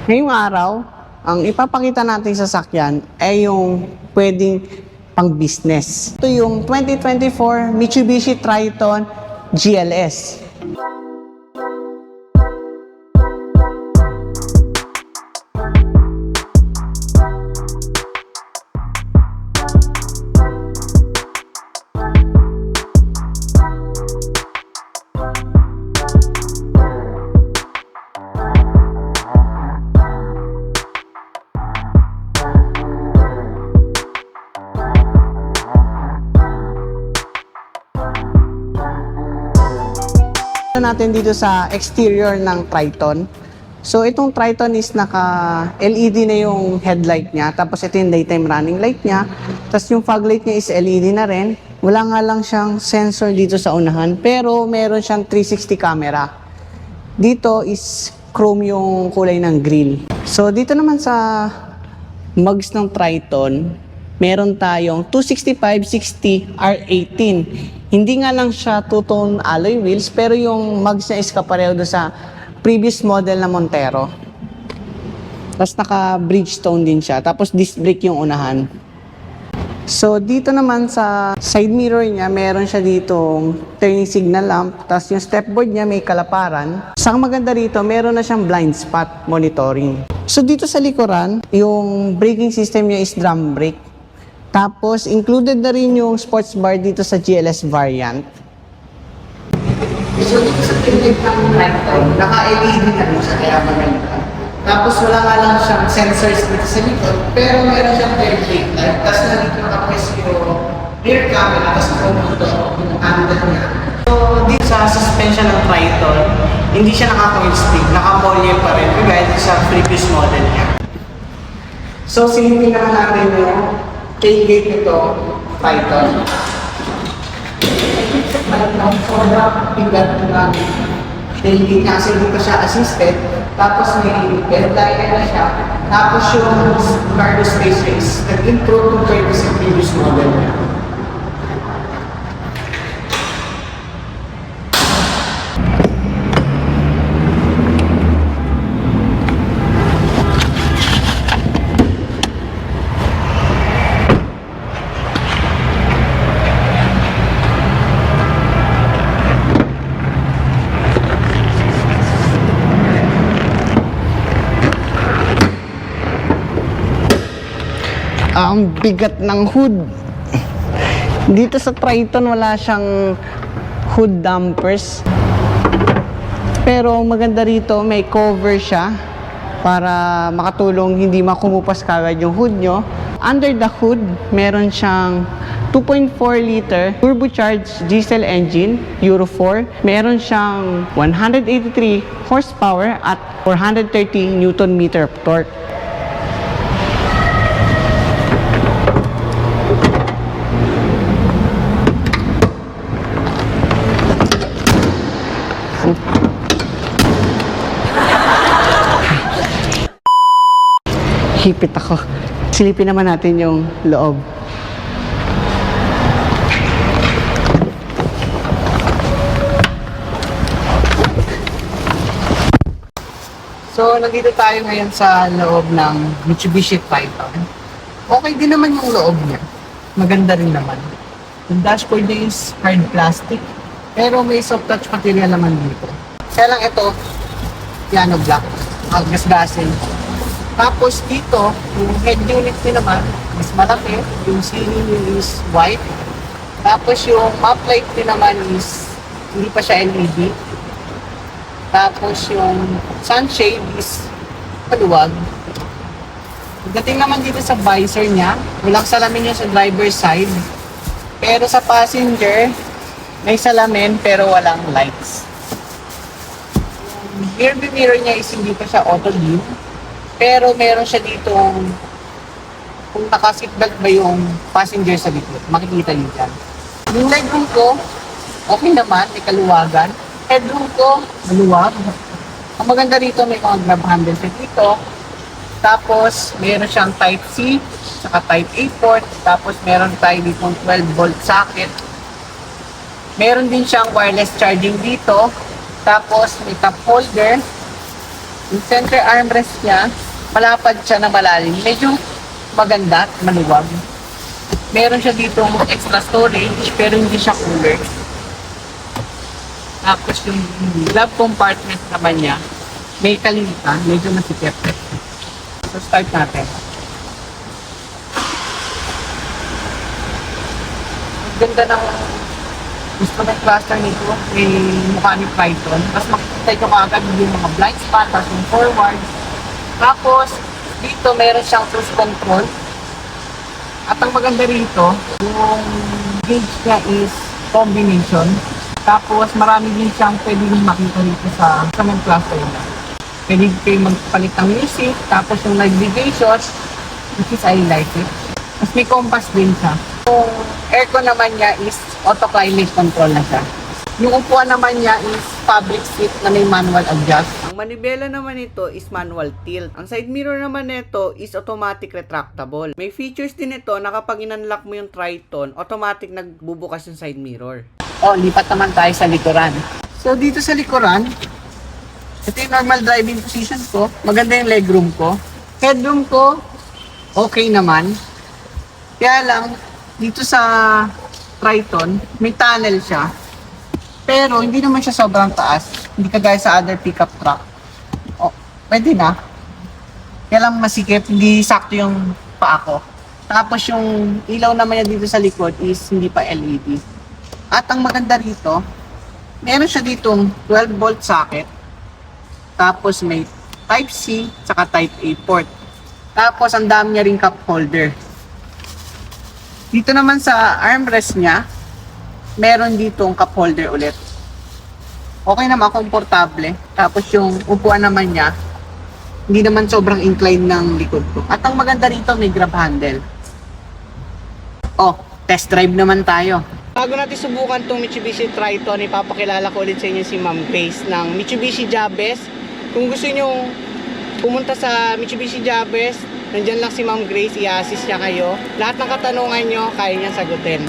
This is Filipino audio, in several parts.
Ngayong araw, ang ipapakita natin sa sasakyan ay yung pwedeng pang-business. Ito yung 2024 Mitsubishi Triton GLS. Natin dito sa exterior ng Triton. So itong Triton is naka LED na yung headlight niya, tapos ito yung daytime running light niya, tapos yung fog light niya is LED na rin. Wala nga lang siyang sensor dito sa unahan, pero meron siyang 360 camera. Dito is chrome yung kulay ng grille. So dito naman sa mugs ng Triton, meron tayong 265/60 R18. Hindi nga lang siya two-tone alloy wheels, pero yung mugs niya is kapareho doon sa previous model na Montero. Tapos naka-Bridgestone din siya. Tapos disc brake yung unahan. So dito naman sa side mirror niya, meron siya ditong turning signal lamp. Tapos yung stepboard niya may kalaparan. Sa maganda rito, meron na siyang blind spot monitoring. So dito sa likuran, yung braking system niya is drum brake. Tapos, included na rin yung sports bar dito sa GLS variant. So, dito sa tailgate ng Triton, naka-LED na rin siya, kaya maganda. Tapos, wala nga lang siyang sensors dito sa likod, pero meron siyang tailgate light. Tapos, nandito nakapress yung rear camera, tapos nakapunto yung handle niya. So, dito sa suspension ng Triton, hindi siya naka-coil spring, naka-molye pa rin, kagaya sa previous model niya. So, silipin naman natin yung tailgate nito, Triton. Sobrang bigat ng tailgate niya kasi hindi pa siya assisted. Tapos may headlight na siya. Tapos yung cargo space is nag-improve compared sa previous model niya. Ang bigat ng hood. Dito sa Triton wala siyang hood dampers. Pero maganda rito, may cover siya para makatulong hindi makumupas kagad yung hood nyo. Under the hood, meron siyang 2.4 liter turbocharged diesel engine, Euro 4. Meron siyang 183 horsepower at 430 Newton meter torque. Hipit ako. Silipin naman natin yung loob. So, nandito tayo ngayon sa loob ng Mitsubishi Triton. Okay din naman yung loob niya. Maganda rin naman. Yung dashboard niya is hard plastic, pero may soft touch material naman dito. Kaya lang ito, piano black, gasgasin. Tapos dito, yung head unit niya naman is malaki. Yung ceiling niya is white. Tapos yung map light niya naman is hindi pa siya LED. Tapos yung sunshade is maluwag. Pagdating naman dito sa visor niya, walang salamin niya sa driver's side. Pero sa passenger, may salamin pero walang lights. Yung rear view mirror niya is hindi pa siya auto dim. Pero meron siya ditong, kung naka-seatbelt ba yung passenger sa likod, makikita niyo dyan. Yung legroom ko, okay naman, may kaluwagan. Headroom ko, maluwag. Ang maganda rito, may mga grab handle siya dito. Tapos, meron siyang type C, saka type A port. Tapos, meron tayo ditong 12-volt socket. Meron din siyang wireless charging dito. Tapos, may cup holder. Yung center armrest niya, malapad siya na malalim. Medyo maganda, maluwag. Meron siya dito extra storage, pero hindi siya cooler. Tapos yung glove compartment naman niya, may kalimitan, medyo masikip. So start natin. Ang ganda ng instrument cluster nito, may mukha ni Python. Tapos makikita nyo kaagad yung mga blind spot, tapos yung forward. Tapos, dito meron siyang cruise control. At ang maganda rito, yung gauge niya is combination. Tapos, marami din siyang pwedeng makita dito sa instrument cluster niya. Pwede kayo magpalit ng music, tapos yung navigation, which is I like it. Tapos may compass din siya. Yung aircon naman niya is auto climate control na siya. Yung upuan naman niya is fabric seat na may manual adjust. Ang manibela naman nito is manual tilt. Ang side mirror naman nito is automatic retractable. May features din ito na kapag in-unlock mo yung Triton, automatic nagbubukas yung side mirror. Lipat naman tayo sa likuran. So dito sa likuran, ito yung normal driving position ko. Maganda yung legroom ko. Headroom ko, okay naman. Kaya lang, dito sa Triton, may tunnel siya. Pero hindi naman siya sobrang taas. Hindi kagaya sa other pickup truck. Pwede na. Kaya lang masikip, hindi sakto yung paa ko. Tapos yung ilaw naman niya dito sa likod is hindi pa LED. At ang maganda rito, meron siya ditong 12-volt socket. Tapos may Type-C, saka Type-A port. Tapos ang dami niya ring cup holder. Dito naman sa armrest niya, meron ditong cup holder ulit. Okay naman, komportable. Tapos yung upuan naman niya, hindi naman sobrang incline ng likod ko. At ang maganda rito, may grab handle. Test drive naman tayo. Bago natin subukan itong Mitsubishi Triton, ipapakilala ko ulit sa inyo si Ma'am Grace ng Mitsubishi Jabez. Kung gusto nyo pumunta sa Mitsubishi Jabez, nandyan lang si Ma'am Grace, i-assist niya kayo. Lahat ng katanungan nyo, kaya niya sagutin.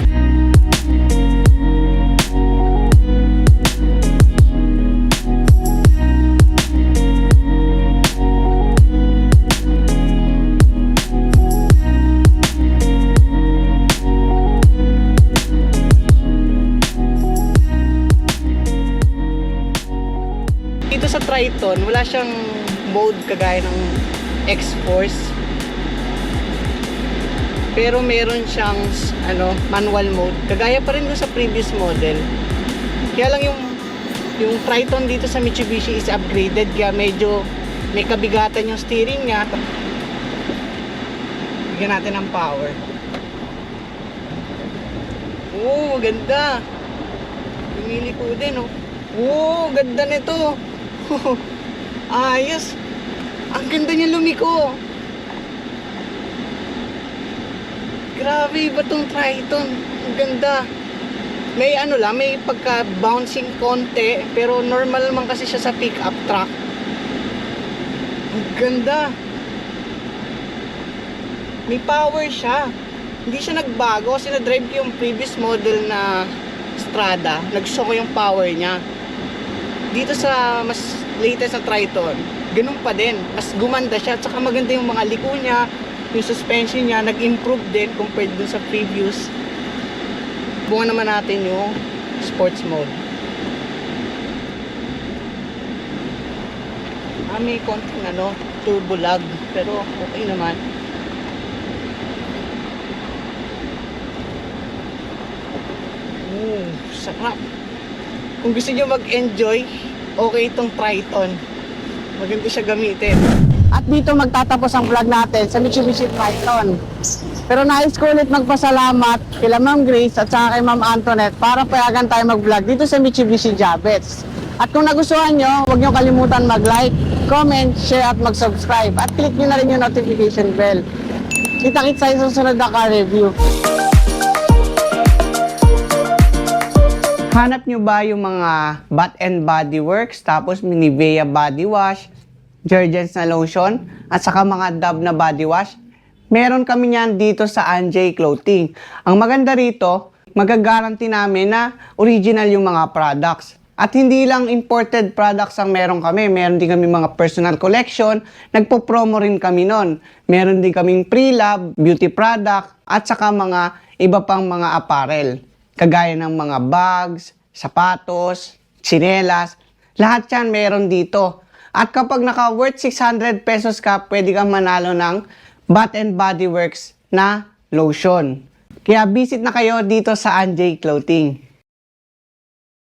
Dito sa Triton, wala siyang mode kagaya ng X-Force. Pero meron siyang manual mode. Kagaya pa rin doon sa previous model. Kaya lang yung Triton dito sa Mitsubishi is upgraded. Kaya medyo may kabigatan yung steering niya. Bigyan natin ng power. Ganda. Pumili ko din, ganda nito. Ayos. Ang ganda niya lumiko. Grabe, iba tong Triton. Ang ganda. May may pagka bouncing konti, pero normal naman kasi siya sa pickup truck. Ang ganda. May power siya. Hindi siya nagbago kasi na-drive ko yung previous model na Strada. Nag-show ko yung power niya. Dito sa mas latest na Triton, ganun pa din. Mas gumanda siya. At saka maganda yung mga liko niya, yung suspension niya, nag-improve din compared dun sa previous. Bukan naman natin yung sports mode. May konting turbo lag, pero okay naman. Sarap. Kung gusto nyo mag-enjoy, okay itong Triton. Maganda siya gamitin. At dito magtatapos ang vlog natin sa Mitsubishi Triton. Pero nais ko ulit magpasalamat kila Ma'am Grace at saka kay Ma'am Antoinette para payagan tayo mag-vlog dito sa Mitsubishi Jabez. At kung nagustuhan nyo, huwag nyo kalimutan mag-like, comment, share at mag-subscribe. At click nyo na rin yung notification bell. Kita-kits tayo sa susunod na car review. Hanap nyo ba yung mga Bath and Body Works, tapos Nivea body wash, Jergens na lotion, at saka mga Dove na body wash? Meron kami niyan dito sa Anjay Clothing. Ang maganda rito, magagaranti namin na original yung mga products. At hindi lang imported products ang meron kami. Meron din kami mga personal collection. Nagpo-promo rin kami nun. Meron din kaming pre-lab, beauty product, at saka mga iba pang mga apparel. Kagaya ng mga bags, sapatos, tsinelas. Lahat yan meron dito. At kapag naka-worth 600 pesos ka, pwede kang manalo ng Bath and Body Works na lotion. Kaya visit na kayo dito sa Anjay Clothing.